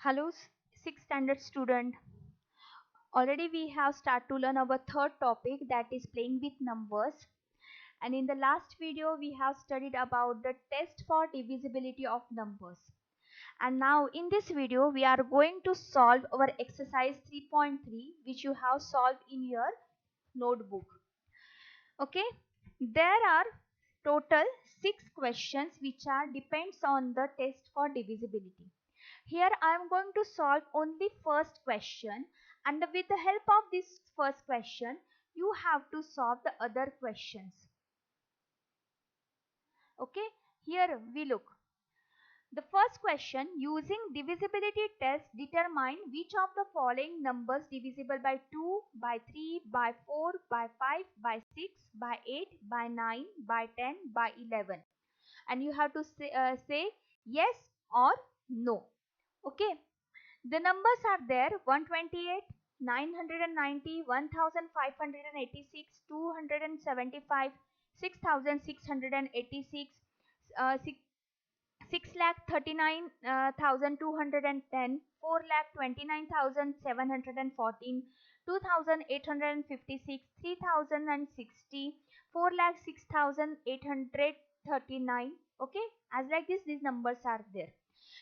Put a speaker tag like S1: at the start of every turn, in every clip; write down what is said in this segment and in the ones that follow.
S1: Hello, 6th standard student. Already we have started to learn our third topic, that is playing with numbers. And in the last video we have studied about the test for divisibility of numbers. And now in this video we are going to solve our exercise 3.3 which you have solved in your notebook. Okay, there are total 6 questions which are depends on the test for divisibility. Here I am going to solve only first question, and with the help of this first question you have to solve the other questions. Okay, here we look. The first question, using divisibility test determine which of the following numbers divisible by 2, by 3, by 4, by 5, by 6, by 8, by 9, by 10, by 11, and you have to say yes or no. Okay, the numbers are there: 128, 990, 1586, 275, 6686, 6,39,210, 4,29,714, 2,856, 3,060, 4,06,839. Okay, as like this these numbers are there.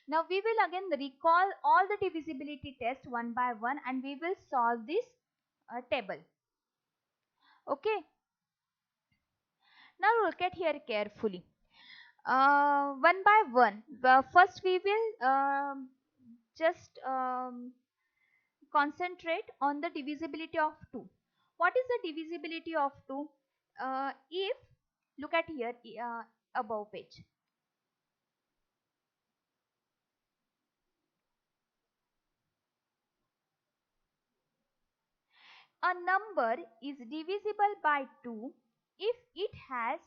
S1: Now we will again recall all the divisibility tests one by one and we will solve this table. Okay, now look at here carefully. One by one. First we will just concentrate on the divisibility of 2. What is the divisibility of 2? If look at here above page. A number is divisible by 2 if it has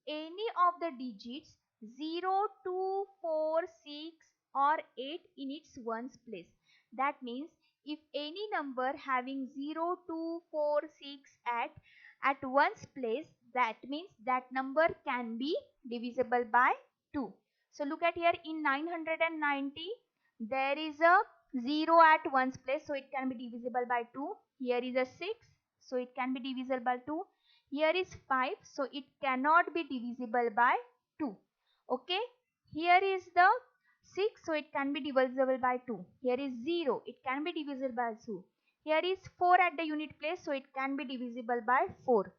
S1: any of the digits 0, 2, 4, 6 or 8 in its ones place. That means if any number having 0, 2, 4, 6 at ones place, that means that number can be divisible by 2. So look at here, in 990 there is a 0 at ones place, so it can be divisible by 2. Here is a 6, so it can be divisible by 2. Here is 5, so it cannot be divisible by 2. Okay, here is the 6, so it can be divisible by 2. Here is 0, it can be divisible by 2. Here is 4 at the unit place, so it can be divisible by 4.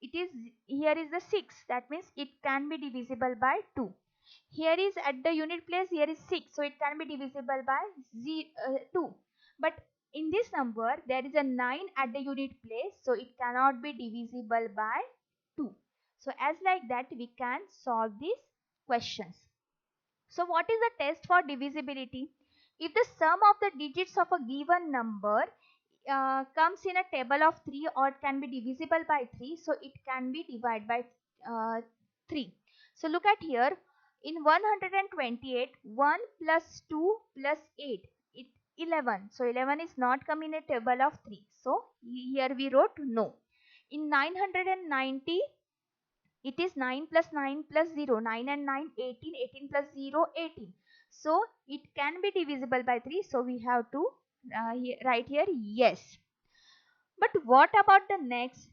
S1: It is, here is the 6, that means it can be divisible by 2. Here is at the unit place, here is 6, so it can be divisible by 2. But in this number there is a 9 at the unit place, so it cannot be divisible by 2. So as like that we can solve these questions. So what is the test for divisibility? If the sum of the digits of a given number comes in a table of 3 or it can be divisible by 3, so it can be divided by 3. So look at here, in 128, 1 plus 2 plus 8, 11. So 11 is not come in a table of 3. So here we wrote no. In 990, it is 9 plus 9 plus 0. 9 and 9, 18. 18 plus 0, 18. So it can be divisible by 3. So we have to write here yes. But what about the next?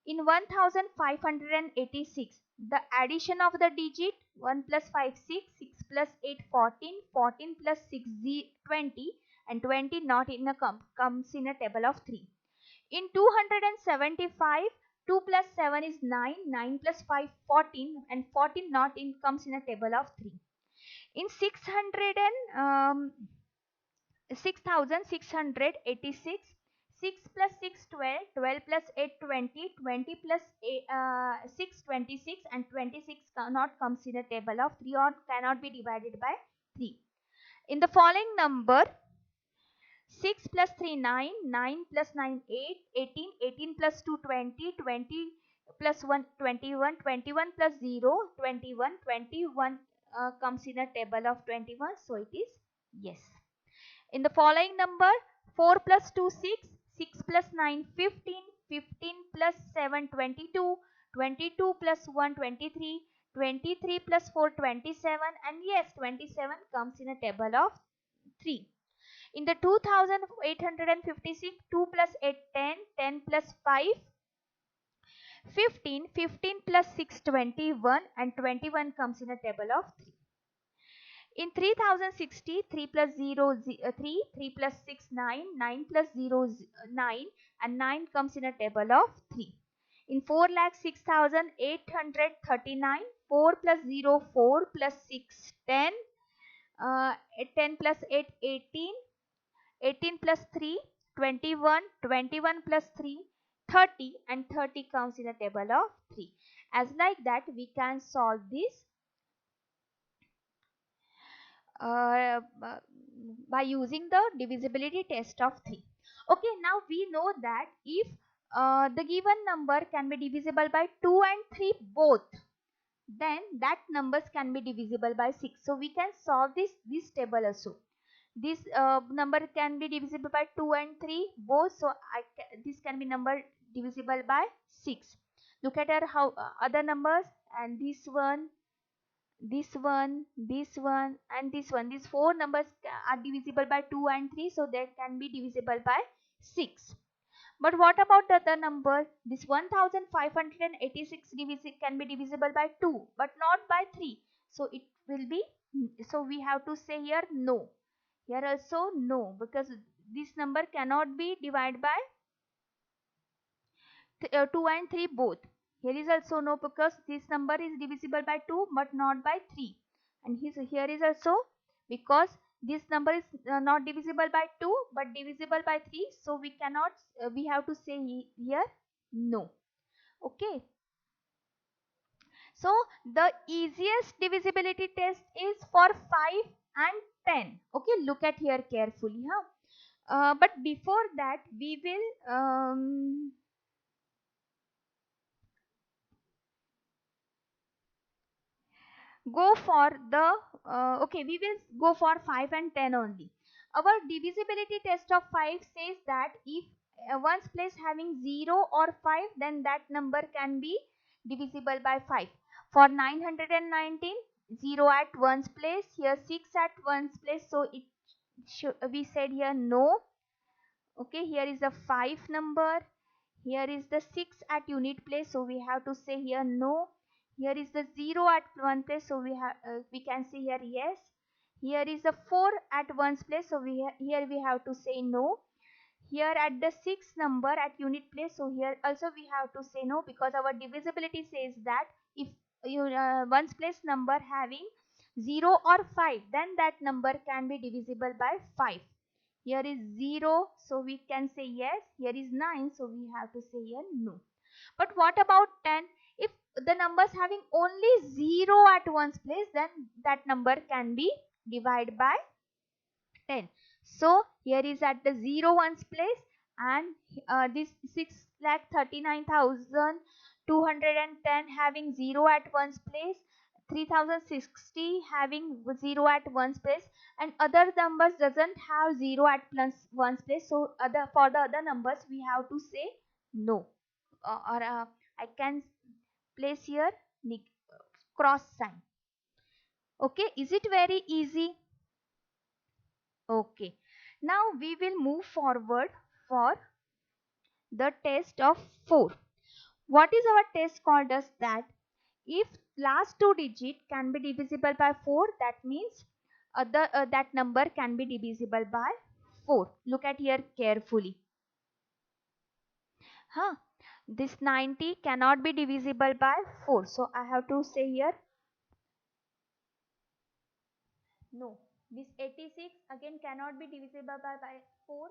S1: In 1586, the addition of the digit 1 plus 5, 6, 6 plus 8, 14, 14 plus 6, 20, and 20 not in a comes in a table of 3. In 275, 2 plus 7 is 9, 9 plus 5, 14, and 14 not in comes in a table of 3. In 6686, 6 plus 6, 12, 12 plus 8, 20, 20 plus 6, 26, and 26 cannot comes in a table of 3 or cannot be divided by 3. In the following number, 6 plus 3, 9, 9 plus 9, 8, 18, 18 plus 2, 20, 20 plus 1, 21, 21 plus 0, 21, 21 comes in a table of 21, so it is yes. In the following number, 4 plus 2, 6, 6 plus 9, 15, 15 plus 7, 22, 22 plus 1, 23, 23 plus 4, 27, and yes, 27 comes in a table of 3. In the 2856, 2 plus 8, 10, 10 plus 5, 15, 15 plus 6, 21, and 21 comes in a table of 3. In 3060, 3 plus 0, 3, 3 plus 6, 9, 9 plus 0, 9, and 9 comes in a table of 3. In 4,06,839, 4 plus 0, 4 plus 6, 10, 10 plus 8, 18, 18 plus 3, 21, 21 plus 3, 30, and 30 comes in a table of 3. As like that, we can solve this by using the divisibility test of 3. Okay, now we know that if the given number can be divisible by 2 and 3 both, then that numbers can be divisible by 6. So we can solve this table also. This number can be divisible by 2 and 3 both, so this can be number divisible by 6. Look at how other numbers, and this one, this one, this one, and this one. These four numbers are divisible by 2 and 3, so they can be divisible by 6. But what about the other number? This 1586 can be divisible by 2, but not by 3. So it will be, so we have to say here no. Here also no, because this number cannot be divided by 2 and 3 both. Here is also no, because this number is divisible by 2 but not by 3. And here is also, because this number is not divisible by 2 but divisible by 3. So we cannot, we have to say here no. Okay. So the easiest divisibility test is for 5 and 10. Okay, look at here carefully. But before that, we will go for the okay, we will go for 5 and 10 only. Our divisibility test of 5 says that if one's place having 0 or 5, then that number can be divisible by 5. For 919, 0 at one's place, here 6 at one's place, so it should, we said here no. Okay, here is the 5 number, here is the 6 at unit place, so we have to say here no. Here is the 0 at one place, so we can say here yes. Here is the 4 at one's place, so here we have to say no. Here at the 6 number at unit place, so here also we have to say no, because our divisibility says that if one's place number having 0 or 5, then that number can be divisible by 5. Here is 0, so we can say yes. Here is 9, so we have to say here no. But what about 10? If the numbers having only 0 at one's place, then that number can be divided by 10. So here is at the 0 one's place, and this 6,39,210 having 0 at one's place, 3060 having 0 at one's place, and other numbers doesn't have 0 at one's place. So for the other numbers we have to say no, or I can place here cross sign. Okay, is it very easy? Okay, now we will move forward for the test of 4. What is our test called as that? If last two digit can be divisible by 4, that means that number can be divisible by 4. Look at here carefully. This 90 cannot be divisible by 4, so I have to say here no. This 86 again cannot be divisible by 4.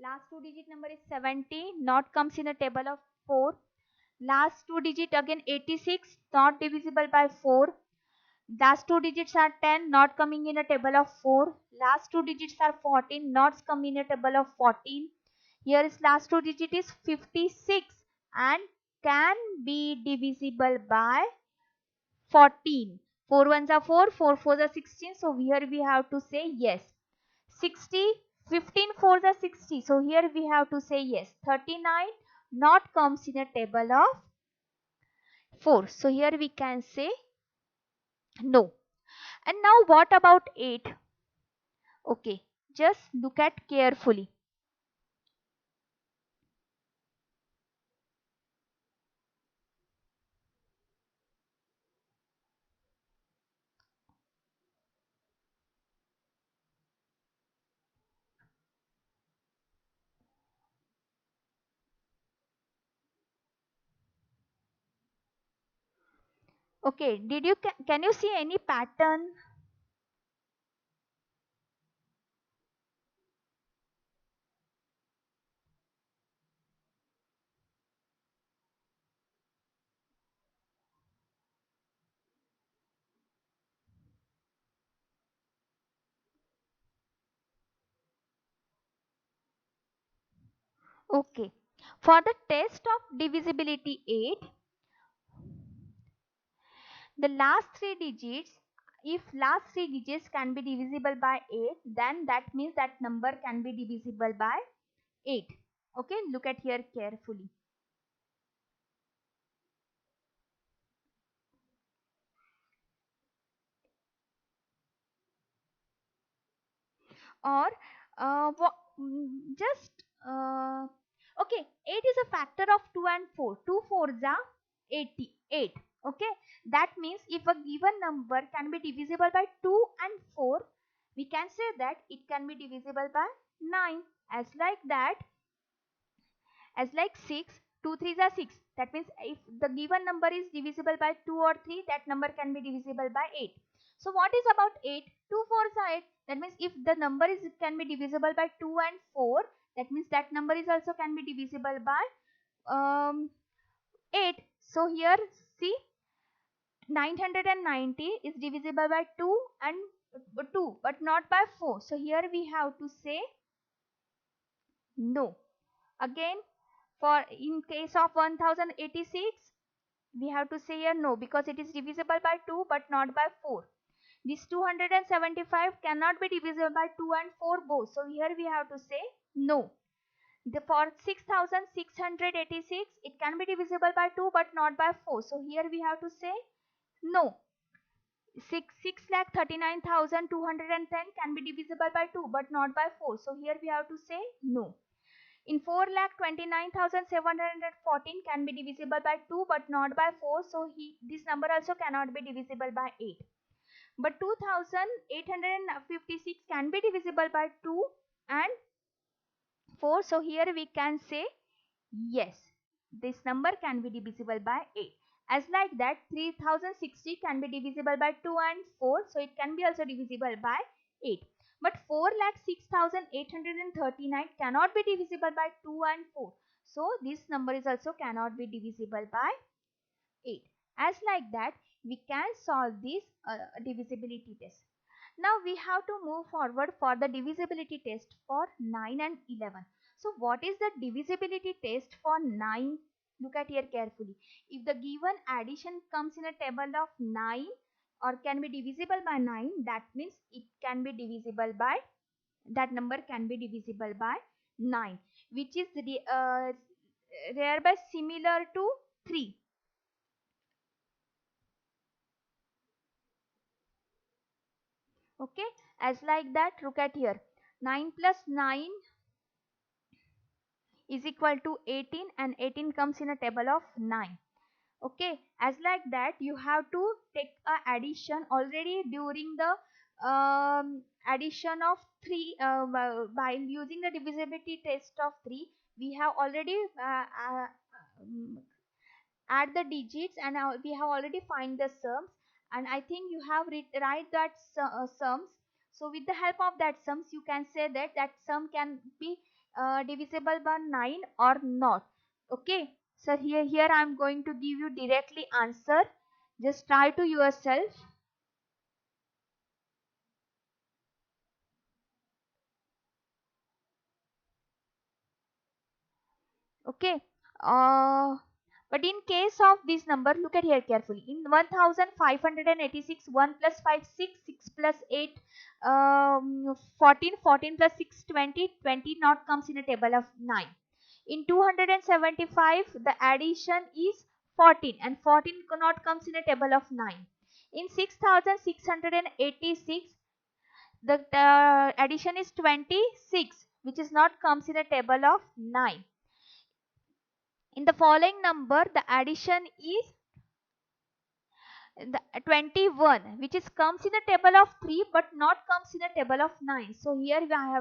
S1: Last two digit number is 70, not comes in a table of 4. Last two digit again 86, not divisible by 4. Last two digits are 10, not coming in a table of 4. Last two digits are 14, not coming in a table of 14. Here is last two digit is 56 and can be divisible by 14. 4 ones are 4, 4 fours are 16. So here we have to say yes. 60, 15 fours are 60. So here we have to say yes. 39 not comes in a table of 4. So here we can say no. And now what about 8? Okay, Just look at carefully. Okay, can you see any pattern? Okay. For the test of divisibility 8, the last three digits, if last three digits can be divisible by 8, then that means that number can be divisible by 8. Okay, look at here carefully. Or just okay, 8 is a factor of 2 and 4. 2 4s are 88. Okay, that means if a given number can be divisible by 2 and 4, we can say that it can be divisible by 9. As like that, as like 6, 2 3s are 6. That means if the given number is divisible by 2 or 3, that number can be divisible by 8. So what is about 8? 2 4s are 8. That means if the number is can be divisible by 2 and 4, that means that number is also can be divisible by 8. So here see, 990 is divisible by 2 and 2 but not by 4. So here we have to say no. Again, for in case of 1086, we have to say here no because it is divisible by 2 but not by 4. This 275 cannot be divisible by 2 and 4 both. So here we have to say no. For 6686, it can be divisible by 2 but not by 4. So here we have to say no. 6,39,210 can be divisible by 2 but not by 4. So here we have to say no. In 4,29,714 can be divisible by 2 but not by 4. So this number also cannot be divisible by 8. But 2,856 can be divisible by 2 and 4. So here we can say yes, this number can be divisible by 8. As like that, 3060 can be divisible by 2 and 4. So it can be also divisible by 8. But 4,06,839 cannot be divisible by 2 and 4. So this number is also cannot be divisible by 8. As like that, we can solve this divisibility test. Now we have to move forward for the divisibility test for 9 and 11. So what is the divisibility test for 9? Look at here carefully. If the given addition comes in a table of 9 or can be divisible by 9, that means it can be divisible by, that number can be divisible by 9, which is thereby similar to 3. Okay, as like that, look at here. 9 plus 9 is equal to 18 and 18 comes in a table of 9. Okay, as like that, you have to take a addition already during the addition of 3 by using the divisibility test of 3. We have already um, add the digits and we have already find the sums, and I think you have write that sums. So with the help of that sums, you can say that that sum can be divisible by 9 or not. Okay, so here I am going to give you directly answer. Just try to yourself. Okay, but in case of this number, look at here carefully. In 1586, 1 plus 5 6, 6 plus 8 14, 14 plus 6 20, 20 not comes in a table of 9. In 275, the addition is 14 and 14 not comes in a table of 9. In 6686, the addition is 26, which is not comes in a table of 9. In the following number, the addition is the 21, which is comes in a table of 3 but not comes in a table of 9. So here I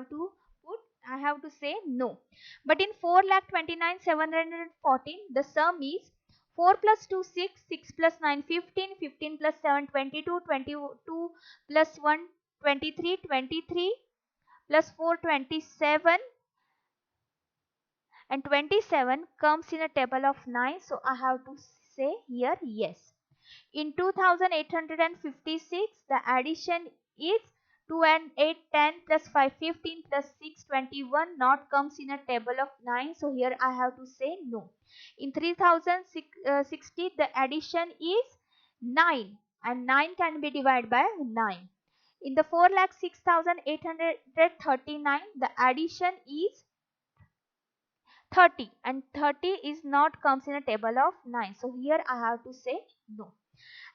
S1: have to say no. But in 4,29,714, the sum is 4 plus 2 6, 6 plus 9 15, 15 plus 7 22, 22 plus 1 23, 23 plus 4 27, and 27 comes in a table of 9. So I have to say here yes. In 2856, the addition is 2 and 8 10 plus 5 15 plus 6 21, not comes in a table of 9. So here I have to say no. In 3060, the addition is 9 and 9 can be divided by 9. In the 4,06,839, the addition is 30 and 30 is not comes in a table of 9. So here I have to say no.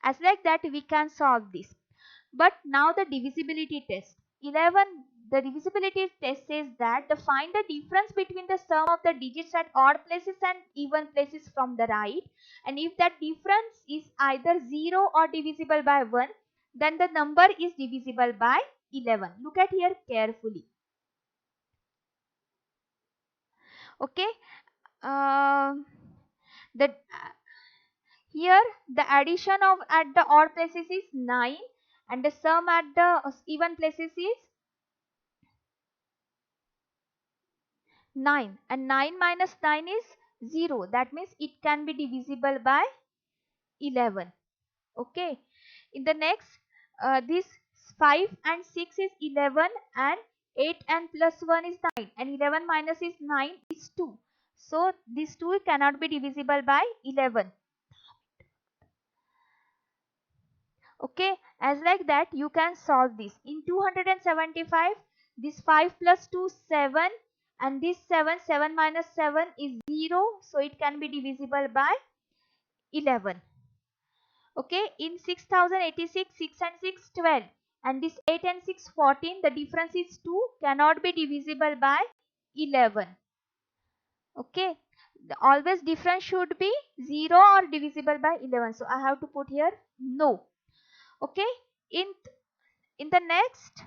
S1: As like that we can solve this. But now the divisibility test. 11, the divisibility test says that the find the difference between the sum of the digits at odd places and even places from the right, and if that difference is either 0 or divisible by 1, then the number is divisible by 11. Look at here carefully. Okay. The Here the addition of at the odd places is 9 and the sum at the even places is 9, and 9 minus 9 is 0. That means it can be divisible by 11. Okay. In the next, this 5 and 6 is 11 and 8 and plus 1 is 9 and 11 minus is 9 is 2. So this 2 cannot be divisible by 11. Okay, as like that you can solve this. In 275, this 5 plus 2 7 and this 7 minus 7 is 0, so it can be divisible by 11. Okay, in 6086, 6 and 6 12 and this 8 and 6 14, the difference is 2, cannot be divisible by 11. Okay, always difference should be 0 or divisible by 11. So I have to put here no. Okay, in the next,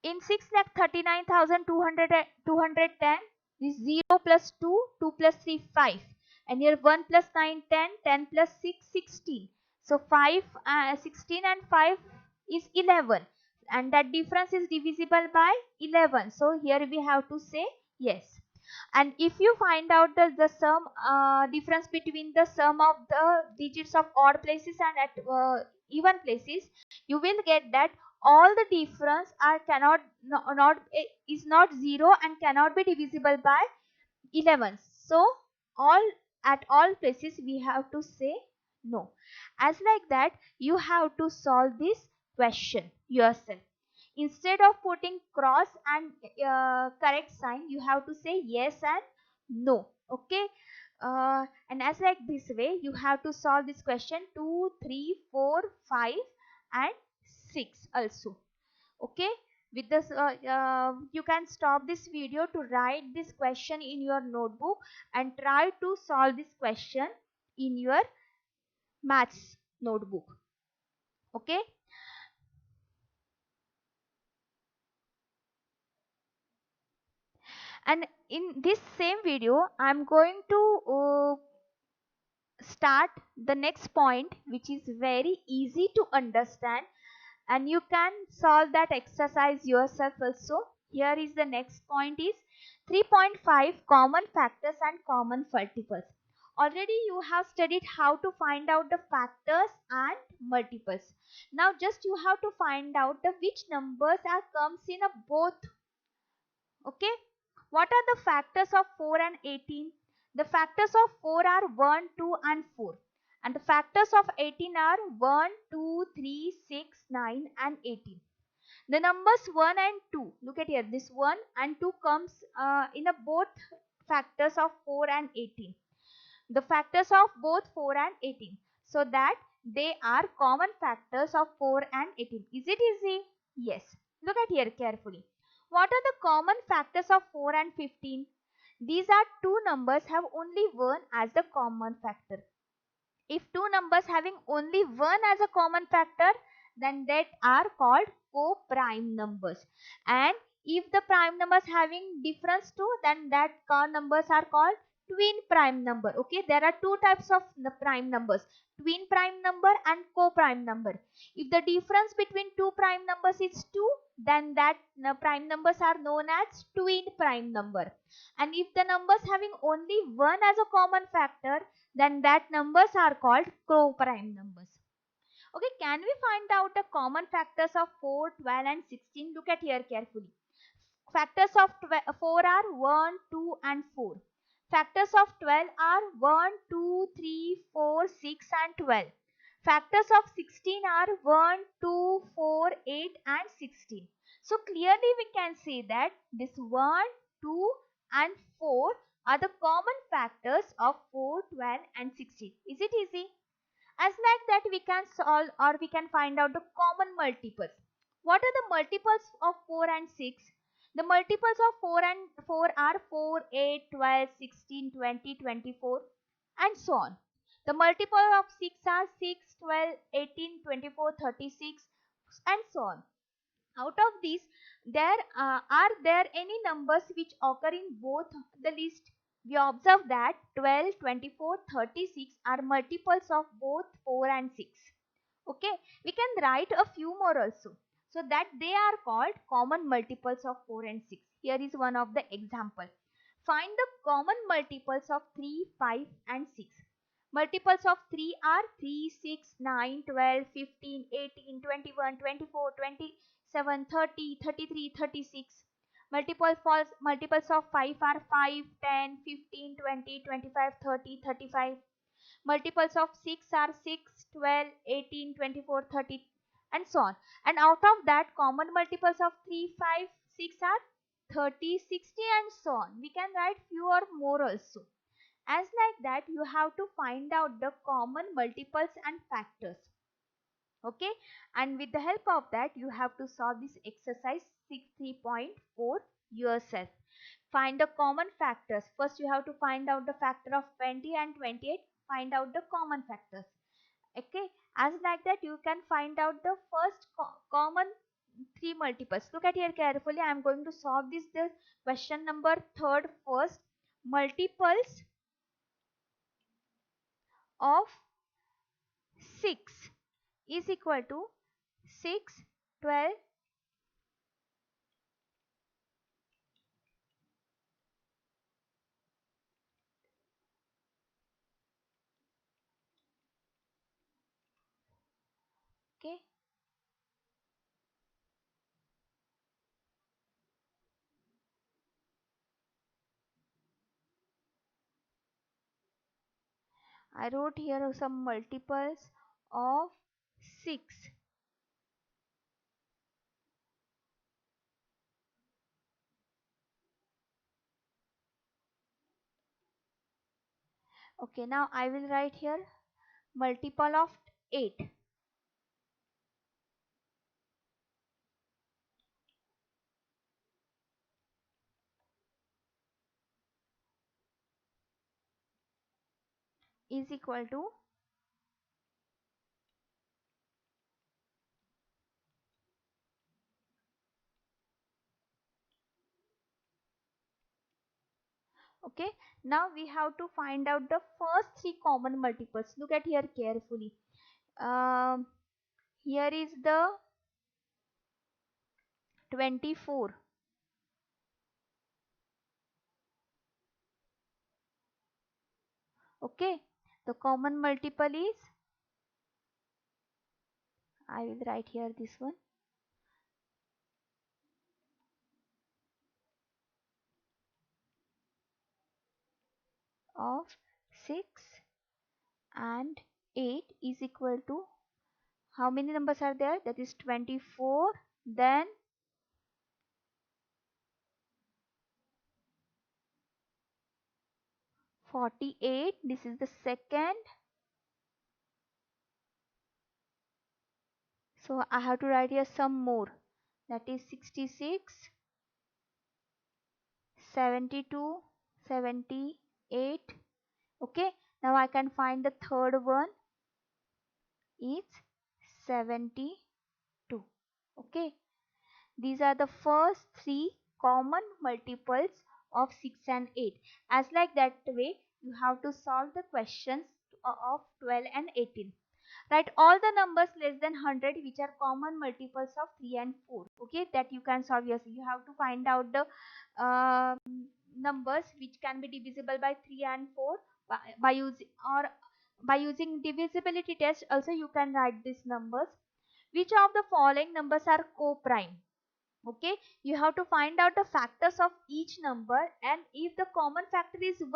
S1: in 6,39,210, this 0 plus 2, 2 plus 3, 5. And here 1 plus 9, 10, 10 plus 6, 16. So 5, 16 and 5 is 11. And that difference is divisible by 11. So here we have to say yes. And if you find out the sum difference between the sum of the digits of odd places and at even places, you will get that all the difference are cannot not is not 0 and cannot be divisible by 11. So all at all places we have to say no. As like that you have to solve this question yourself. Instead of putting cross and correct sign, you have to say yes and no. Okay. And as like this way you have to solve this question 2 3 4 5 and 6 also. Okay, with this you can stop this video to write this question in your notebook and try to solve this question in your maths notebook. Okay. And in this same video I'm going to start the next point, which is very easy to understand, and you can solve that exercise yourself also. Here is the next point is 3.5 common factors and common multiples. Already you have studied how to find out the factors and multiples. Now just you have to find out the which numbers are comes in a both. Okay, what are the factors of 4 and 18? The factors of 4 are 1 2 and 4, and the factors of 18 are 1 2 3 6 9 and 18. The numbers 1 and 2, look at here, this 1 and 2 comes in a both factors of 4 and 18. The factors of both 4 and 18. so that they are common factors of 4 and 18. Is it easy? Yes. Look at here carefully. What are the common factors of 4 and 15? These are two numbers have only one as the common factor. If two numbers having only one as a common factor, then that are called co-prime numbers. And if the prime numbers having difference too, then that numbers are called twin prime number. Okay, there are two types of the prime numbers, twin prime number and co-prime number. If the difference between two prime numbers is 2, then that prime numbers are known as twin prime number. And if the numbers having only one as a common factor, then that numbers are called co-prime numbers. Okay, can we find out the common factors of 4, 12 and 16? Look at here carefully. Factors of 4 are 1, 2 and 4. Factors of 12 are 1, 2, 3, 4, 6 and 12. Factors of 16 are 1, 2, 4, 8 and 16. So clearly we can see that this 1, 2 and 4 are the common factors of 4, 12 and 16. Is it easy? As like that we can solve or we can find out the common multiples. What are the multiples of 4 and 6? The multiples of 4 and 4 are 4, 8, 12, 16, 20, 24 and so on. The multiple of 6 are 6, 12, 18, 24, 36 and so on. Out of these, are there any numbers which occur in both the list? We observe that 12, 24, 36 are multiples of both 4 and 6. Okay, we can write a few more also, so that they are called common multiples of 4 and 6. Here is one of the example. Find the common multiples of 3, 5 and 6. Multiples of 3 are 3, 6, 9, 12, 15, 18, 21, 24, 27, 30, 33, 36. Multiples of 5 are 5, 10, 15, 20, 25, 30, 35. Multiples of 6 are 6, 12, 18, 24, 30 and so on. And out of that, common multiples of 3, 5, 6 are 30, 60 and so on. We can write few or more also. As like that, you have to find out the common multiples and factors. Okay, and with the help of that, you have to solve this exercise 63.4 yourself. Find the common factors. First, you have to find out the factor of 20 and 28. Find out the common factors. Okay, as like that, you can find out the first common three multiples. Look at here carefully. I am going to solve this. The question number third first. Multiples of 6 is equal to 6, 12. Okay. I wrote here some multiples of 6. Okay, now I will write here multiple of 8. Is equal to okay. Now we have to find out the first three common multiples. Look at here carefully. Um, Here is the 24. Okay, the common multiple is, I will write here this one, of 6 and 8 is equal to, how many numbers are there? That is 24, then 48. This is the second, So I have to write here some more. That is 66, 72, 78. Okay. Now I can find the third one is 72. Okay. These are the first three common multiples of 6 and 8. As like that way, you have to solve the questions of 12 and 18. Write all the numbers less than 100 which are common multiples of 3 and 4. Okay, that you can solve yourself. You have to find out the numbers which can be divisible by 3 and 4 by using divisibility test. Also, you can write these numbers. Which of the following numbers are co-prime? Okay, you have to find out the factors of each number, and if the common factor is 1,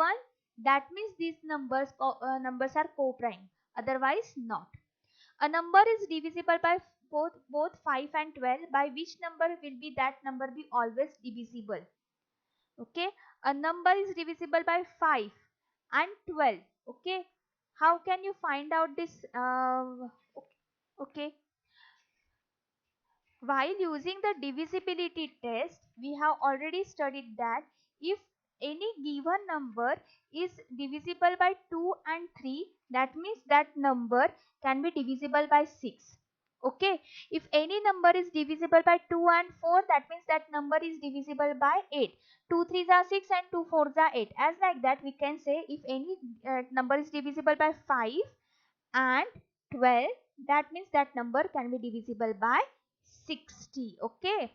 S1: that means these numbers are co-prime, otherwise not. A number is divisible by both 5 and 12. By which number will be that number be always divisible? Okay, a number is divisible by 5 and 12. Okay, how can you find out this? Okay, while using the divisibility test, we have already studied that if any given number is divisible by 2 and 3, that means that number can be divisible by 6. Okay, if any number is divisible by 2 and 4, that means that number is divisible by 8. 2 3s are 6 and 2 4s are 8. As like that, we can say if any number is divisible by 5 and 12, that means that number can be divisible by 60. Okay,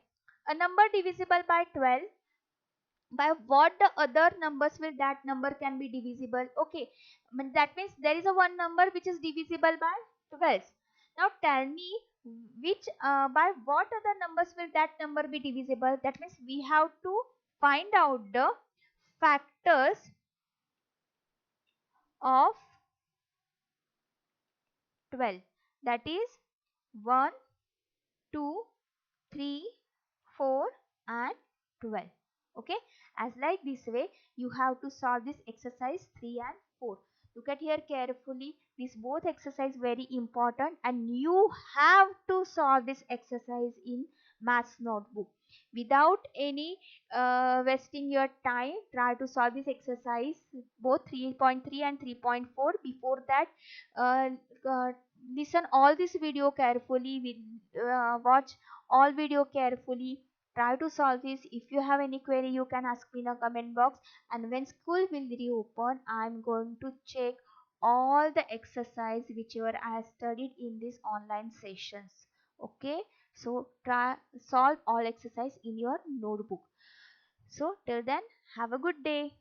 S1: a number divisible by 12, by what the other numbers will that number can be divisible? Okay, that means there is a one number which is divisible by 12. Now tell me which by what other numbers will that number be divisible? That means we have to find out the factors of 12, that is 1, 2, 3, 4 and 12. Okay, as like this way you have to solve this exercise 3 and 4. Look at here carefully, this both exercise very important, and you have to solve this exercise in maths notebook without any wasting your time. Try to solve this exercise both 3.3 and 3.4. Before that, uh, uh, listen all this video carefully, watch all video carefully, try to solve this. If you have any query, you can ask me in the comment box, and when school will reopen, I am going to check all the exercise whichever I have studied in these online sessions. Okay, so try solve all exercise in your notebook. So till then, have a good day.